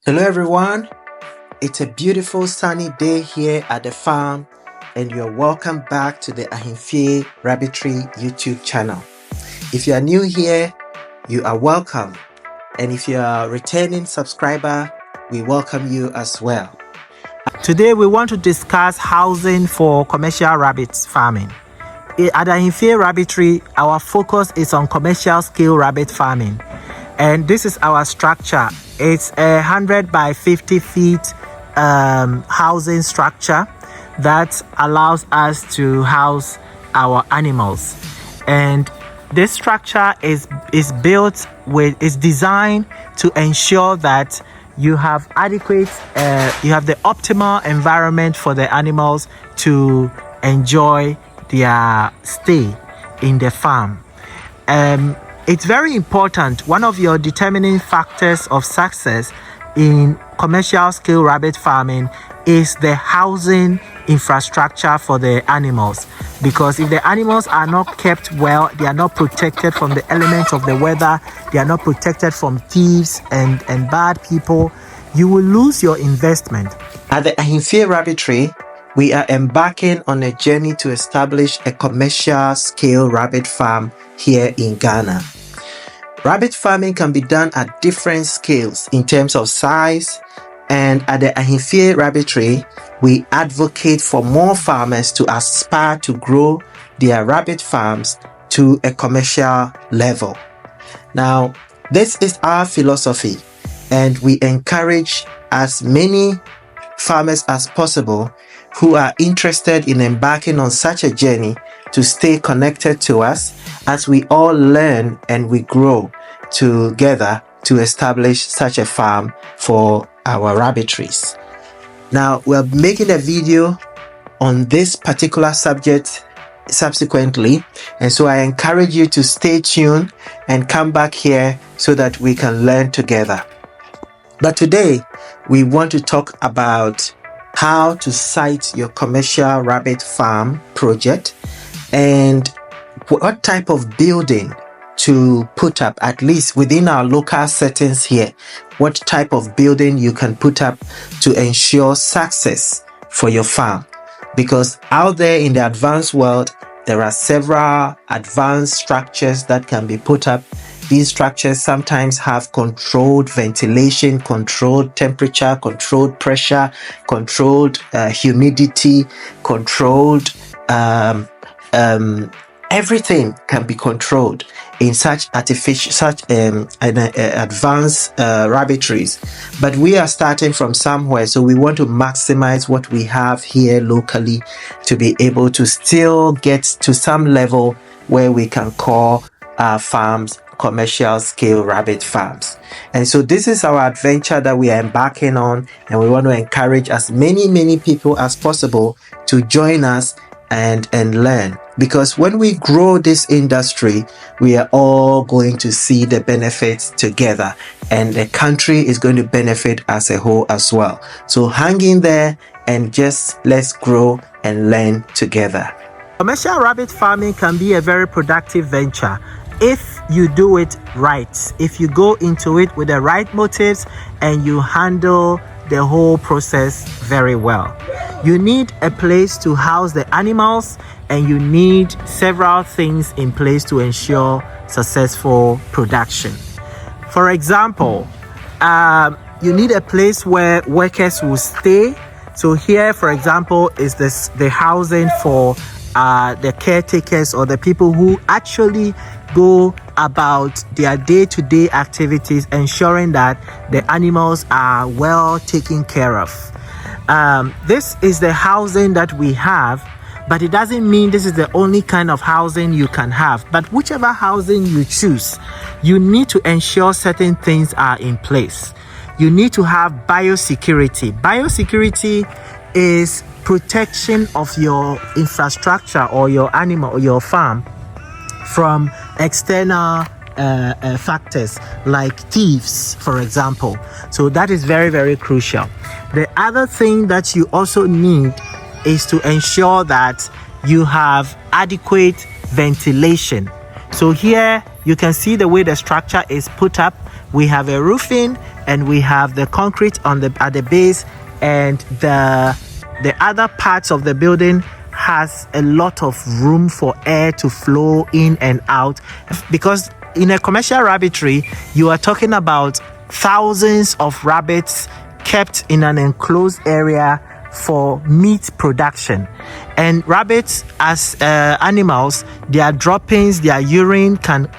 Hello everyone, it's a beautiful sunny day here at the farm and you're welcome back to the Ahenfie Rabbitry YouTube channel. If you are new here, you are welcome, and if you are a returning subscriber, we welcome you as well. Today we want to discuss housing for commercial rabbit farming. At Ahenfie Rabbitry, our focus is on commercial scale rabbit farming, and this is our structure. It's a 100 by 50 feet housing structure that allows us to house our animals. And this structure is designed to ensure that you have adequate, you have the optimal environment for the animals to enjoy their stay in the farm. It's very important. One of your determining factors of success in commercial scale rabbit farming is the housing infrastructure for the animals, because if the animals are not kept well, they are not protected from the elements of the weather, they are not protected from thieves and bad people, you will lose your investment. At the Ahenfie Rabbitry, we are embarking on a journey to establish a commercial scale rabbit farm here in Ghana. Rabbit farming can be done at different scales in terms of size, and at the Ahenfie Rabbitry, we advocate for more farmers to aspire to grow their rabbit farms to a commercial level. Now, this is our philosophy, and we encourage as many farmers as possible who are interested in embarking on such a journey to stay connected to us as we all learn and we grow together to establish such a farm for our rabbitries. Now, we're making a video on this particular subject subsequently, and so I encourage you to stay tuned and come back here so that we can learn together. But today, we want to talk about how to site your commercial rabbit farm project and what type of building to put up, at least within our local settings here, what type of building you can put up to ensure success for your farm. Because out there in the advanced world, there are several advanced structures that can be put up. These structures sometimes have controlled ventilation, controlled temperature, controlled pressure, controlled humidity, controlled everything can be controlled in such advanced rabbitries. But we are starting from somewhere, so we want to maximize what we have here locally to be able to still get to some level where we can call our farms commercial scale rabbit farms. And so this is our adventure that we are embarking on, and we want to encourage as many people as possible to join us and learn, because when we grow this industry, we are all going to see the benefits together, and the country is going to benefit as a whole as well. So hang in there and just let's grow and learn together. Commercial rabbit farming can be a very productive venture if you do it right, if you go into it with the right motives and you handle the whole process very well. You need a place to house the animals, and you need several things in place to ensure successful production. For example, you need a place where workers will stay. So here, for example, is the housing for the caretakers or the people who actually go about their day-to-day activities, ensuring that the animals are well taken care of. This is the housing that we have, but it doesn't mean this is the only kind of housing you can have. But whichever housing you choose, you need to ensure certain things are in place. You need to have biosecurity. Biosecurity is protection of your infrastructure or your animal or your farm from external factors like thieves, for example. So that is very crucial. The other thing that you also need is to ensure that you have adequate ventilation. So here you can see the way the structure is put up. We have a roofing, and we have the concrete at the base, and the other parts of the building has a lot of room for air to flow in and out, because in a commercial rabbitry you are talking about thousands of rabbits kept in an enclosed area for meat production. And rabbits, as animals, their droppings, their urine can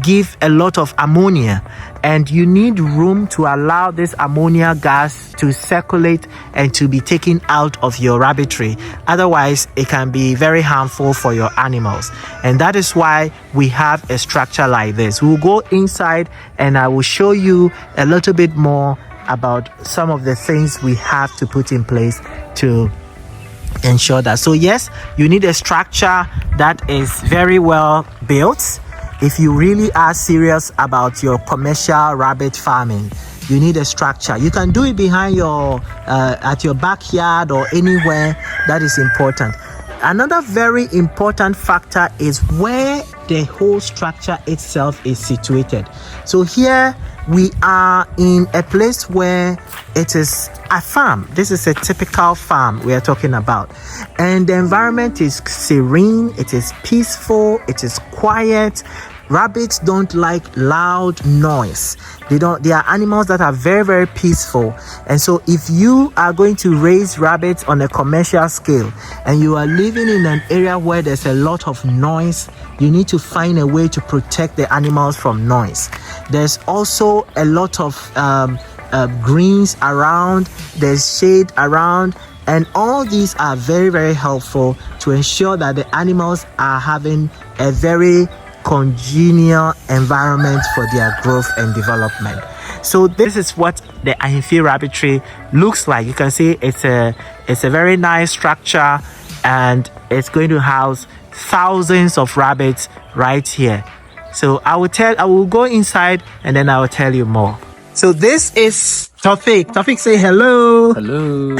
give a lot of ammonia, and you need room to allow this ammonia gas to circulate and to be taken out of your rabbitry. Otherwise, it can be very harmful for your animals, and that is why we have a structure like this. We'll go inside and I will show you a little bit more about some of the things we have to put in place to ensure that. So yes, you need a structure that is very well built. If you really are serious about your commercial rabbit farming, you need a structure. You can do it behind your at your backyard or anywhere. That is important. Another very important factor is where the whole structure itself is situated. So here we are in a place where it is a farm. This is a typical farm we are talking about, and the environment is serene, it is peaceful, it is quiet. Rabbits don't like loud noise. They are animals that are very, very peaceful. And so if you are going to raise rabbits on a commercial scale and you are living in an area where there's a lot of noise, you need to find a way to protect the animals from noise. There's also a lot of greens around, there's shade around, and all these are very, very helpful to ensure that the animals are having a very congenial environment for their growth and development. So this is what the Ahenfie Rabbitry looks like. You can see it's a very nice structure, and it's going to house thousands of rabbits right here. So I will go inside and then I will tell you more. So this is Tawfiq. Tawfiq, say hello. Hello.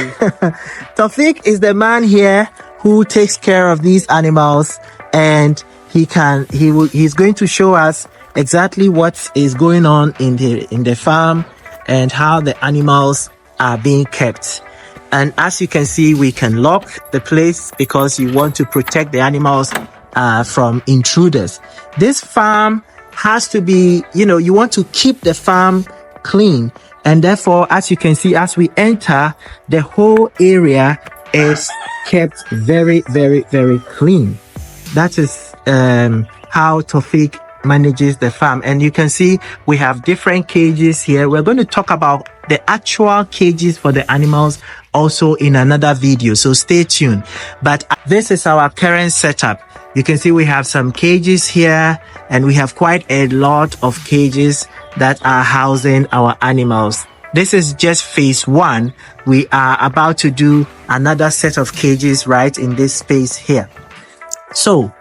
Tawfiq is the man here who takes care of these animals, and he's going to show us exactly what is going on in the farm and how the animals are being kept. And as you can see, we can lock the place because you want to protect the animals from intruders. This farm has to be, you want to keep the farm clean, and therefore, as you can see, as we enter, the whole area is kept very, very, very clean. That is how Tawfiq manages the farm. And you can see we have different cages here. We're going to talk about the actual cages for the animals also in another video, so stay tuned. But this is our current setup. You can see we have some cages here, and we have quite a lot of cages that are housing our animals. This is just phase 1. We are about to do another set of cages right in this space here. So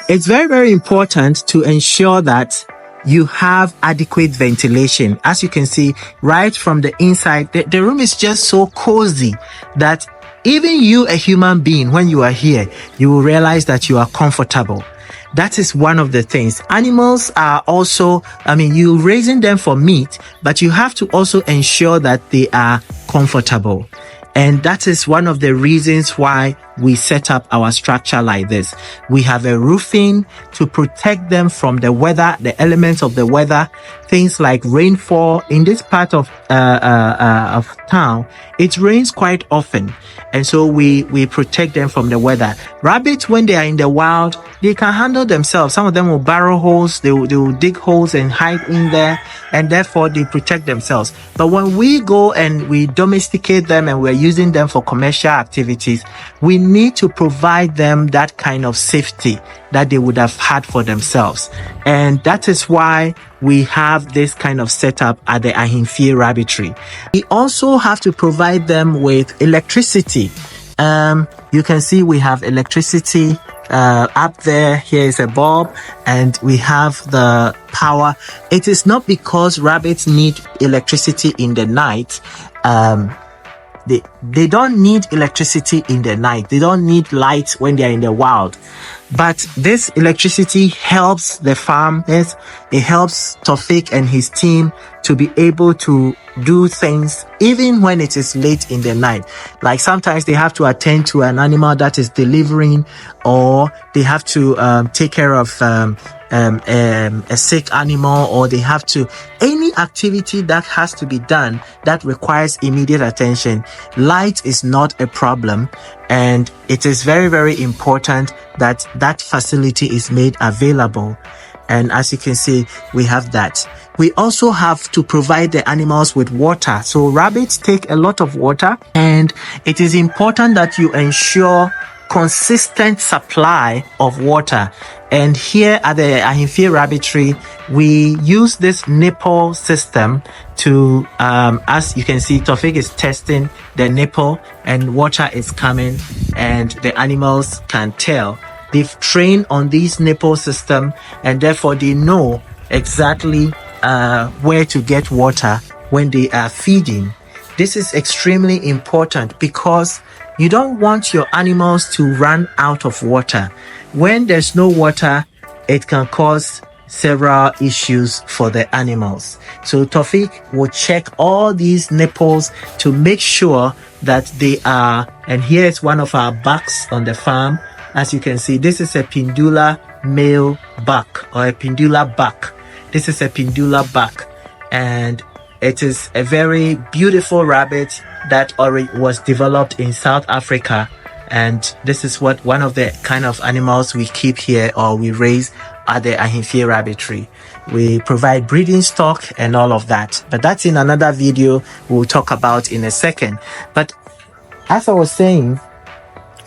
it's very, very important to ensure that you have adequate ventilation. As you can see right from the inside, the room is just so cozy that even you, a human being, when you are here, you will realize that you are comfortable. That is one of the things. Animals are also, you're raising them for meat, but you have to also ensure that they are comfortable. And that is one of the reasons why we set up our structure like this. We have a roofing to protect them from the weather, the elements of the weather, things like rainfall. In this part of town, it rains quite often. And so we protect them from the weather. Rabbits, when they are in the wild, they can handle themselves. Some of them will burrow holes, they will dig holes and hide in there, and therefore they protect themselves. But when we go and we domesticate them and we're using them for commercial activities, we need to provide them that kind of safety that they would have had for themselves. And that is why we have this kind of setup at the Ahenfie Rabbitry. We also have to provide them with electricity. You can see we have electricity up there. Here is a bulb, and we have the power. It is not because rabbits need electricity in the night. They don't need electricity in the night. They don't need light when they're in the wild. But this electricity helps the farmers. It helps Tofik and his team to be able to do things even when it is late in the night. Like sometimes they have to attend to an animal that is delivering, or they have to take care of a sick animal, or they have to any activity that has to be done that requires immediate attention. Light is not a problem, and it is very, very important that that facility is made available. And as you can see, we have that. We also have to provide the animals with water. So rabbits take a lot of water, and it is important that you ensure consistent supply of water. And here at the Ahenfie Rabbitry, we use this nipple system to, as you can see, Tofik is testing the nipple and water is coming, and the animals can tell. They've trained on this nipple system, and therefore they know exactly where to get water when they are feeding. This is extremely important because you don't want your animals to run out of water. When there's no water, it can cause several issues for the animals. So Tofik will check all these nipples to make sure that they are, and here's one of our bucks on the farm. As you can see, this is a Pindula male buck, or a Pindula buck. This is a Pindula buck, and it is a very beautiful rabbit that was developed in South Africa. And this is what one of the kind of animals we keep here, or we raise at the Ahenfie Rabbitry. We provide breeding stock and all of that, but that's in another video we'll talk about in a second. But as I was saying,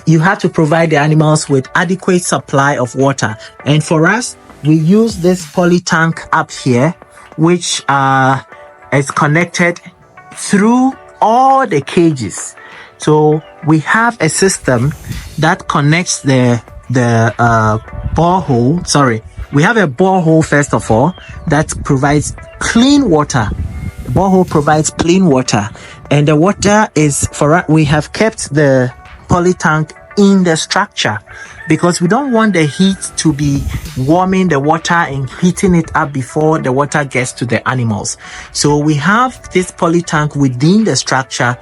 you have to provide the animals with adequate supply of water. And for us, we use this poly tank up here, which is connected through all the cages. So we have a system that connects the borehole. Sorry, we have a borehole first of all that provides clean water. The borehole provides clean water, and the water is we have kept the poly tank in the structure because we don't want the heat to be warming the water and heating it up before the water gets to the animals. So we have this poly tank within the structure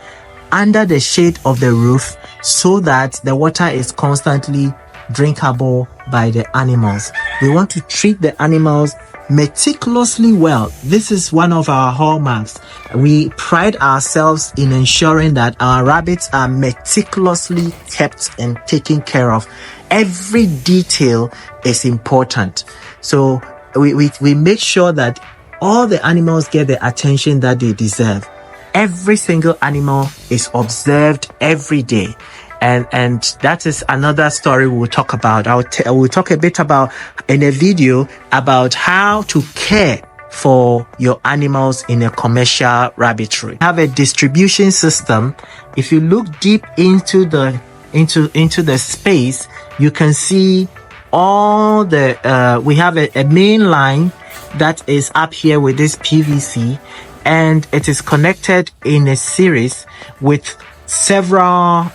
under the shade of the roof so that the water is constantly drinkable by the animals. We want to treat the animals meticulously well. This is one of our hallmarks. We pride ourselves in ensuring that our rabbits are meticulously kept and taken care of. Every detail is important. So we make sure that all the animals get the attention that they deserve. Every single animal is observed every day. And that is another story we'll talk about. We'll talk a bit about in a video about how to care for your animals in a commercial rabbitry. We have a distribution system. If you look deep into the space, you can see all the we have a main line that is up here with this PVC, and it is connected in a series with several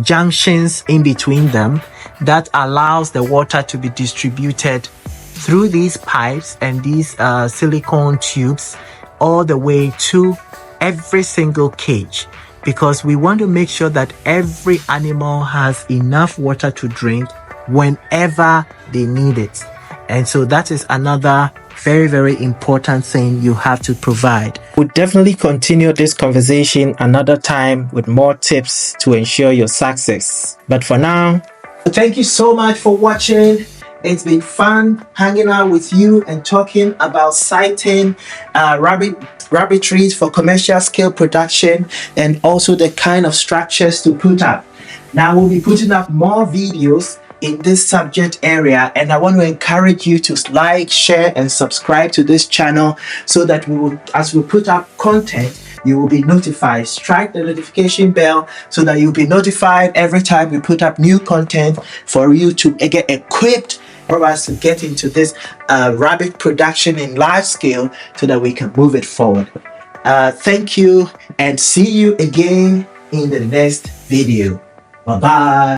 junctions in between them that allows the water to be distributed through these pipes and these silicone tubes all the way to every single cage, because we want to make sure that every animal has enough water to drink whenever they need it. And so that is another very, very important thing you have to provide. We'll definitely continue this conversation another time with more tips to ensure your success. But for now, thank you so much for watching. It's been fun hanging out with you and talking about sighting rabbitries for commercial scale production, and also the kind of structures to put up. Now we'll be putting up more videos in this subject area, and I want to encourage you to like, share and subscribe to this channel so that as we put up content, you will be notified. Strike the notification bell so that you'll be notified every time we put up new content for you to get equipped for us to get into this rabbit production in large scale so that we can move it forward. Thank you, and see you again in the next video. Bye bye.